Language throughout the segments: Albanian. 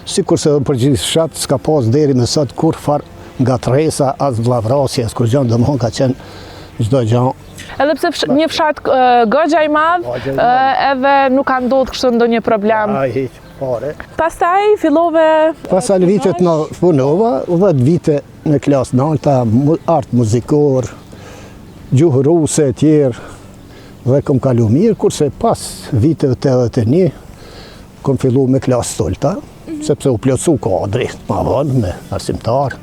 Sikur se për gjithë fshat s'ka pas deri me sot kur far nga tresa, as vllavrasje, as kur gjë, domthon ka qenë çdo gjë. Edhe pse një fshat goxha i madh, edhe nuk ka ndodhur kështu ndonjë problem. Hiç fare. Pastaj fillove Pastaj në vitet në punova, 10 vite në klasë nalta, art muzikor, gjuhë ruse e tjerë, dhe kom kalu mirë, kurse pas viteve të 81, kom fillu me klasë stolta, sepse u plotësu kadri, ma vonë me arsimtar.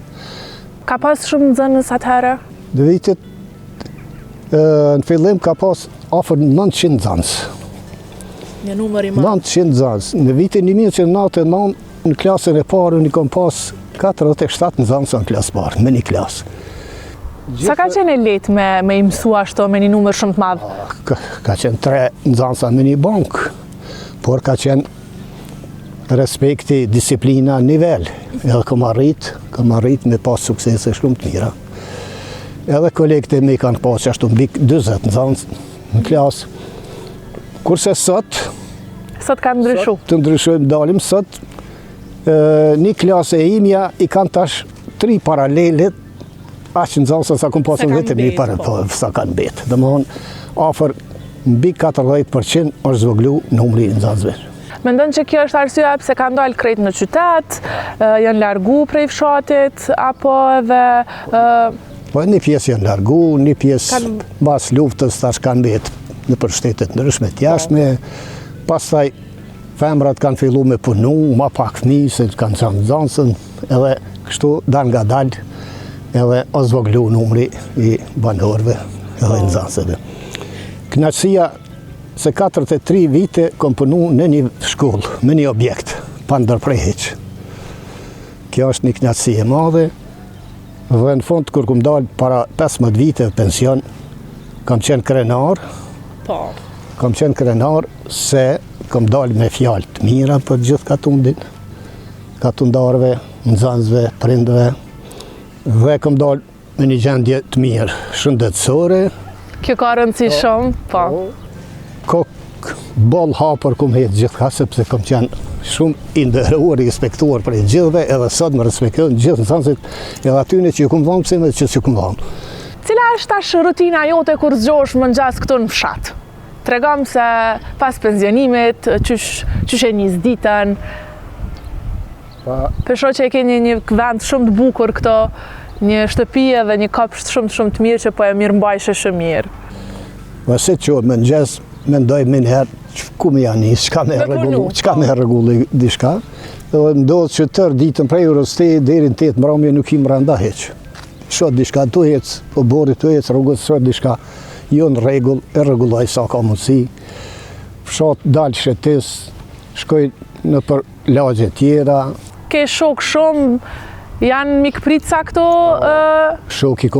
Ka pas shumë nxënës atëherë? Në vitet, në fillim ka pas afër 900 nxënës. Një numër i madh. 900 nxënës. Në vitin 1999, në klasën e parë, unë kom pas 47 nxënës në klasë parë, me një klasë. Sa ka qenë lehtë me i mësua ashtu me një numër shumë të madh? Ka qenë 3 nxënësa me një bankë, por ka qenë respekti, disiplina, nivel. Edhe kom arrit me pas suksese shumë të mira. Edhe kolegët e mi kanë pas ashtu mbi 40 nxënës në klasë. Kurse sot ka ndryshu. Të ndryshojmë, dalim sot, një klasë e imja i kanë tash 3 paralelet, aq nxënësa sa kom pasur vetëm një para, sa kanë betë. Domethënë, afër mbi 40% është zvoglu numri i nxënësve. Mendon që kjo është arsyeja pse kanë dalë krejt në qytet, janë largu prej fshatit, apo edhe... Po një pjesë janë largu, një pjesë pas luftës tash kanë betë në për shtetet ndryshme të jashtme, pastaj femrat kanë fillu me punu, ma pak fëmijë se kanë qenë nxënësën, edhe kështu dal nga dal, edhe o zvoglu numri i banorëve edhe nxënësve. Kënaqësia se 43 vite kom punu në një shkollë, në një objekt, pa ndërprehjeq. Kjo është një kënaqësi e madhe, dhe në fund kur kom dalë para 15 vite pension, kam qenë krenar. Kam qenë krenar se kam dalë me fjalë të mira për gjithë katundin, katundarëve, nxënësve, prindëve, dhe kam dalë me një gjendje të mirë, shëndetësore. Kjo ka rëndësi shumë, po. Kokë boll hapër kom hetë gjithka, sepse kom qenë shumë i nderuar, i respektuar për e gjithëve, edhe sot më respektojnë gjithë nxënësit, edhe atyne që ju kom dhanë, pëse me që ju kom dhanë. Cila është tash rutina jote kur zgjohesh mëngjes këtu në fshat? Tregom se pas pensionimit, qysh e nis ditën. Pesho që e ke një vend shumë të bukur këto, një shtëpi dhe një kopsht shumë të mirë që po e mirëmbajshe shumë mirë. Se që mëngjes, mendoj më njëherë ku me janë nis, çka me rregullu diçka. Dhe ndodhë që tërë ditën prej orës 8 deri në 8 mbrëmje nuk im randa heq. Shot diçka tu hec, po borri tu hec, rrugës shot diçka jo në rregull, e rregulloj sa ka mundësi. Fshat dal shtetis, shkoj në për lagje tjera. Ke shok shumë, janë mikpritësa këto? Shoki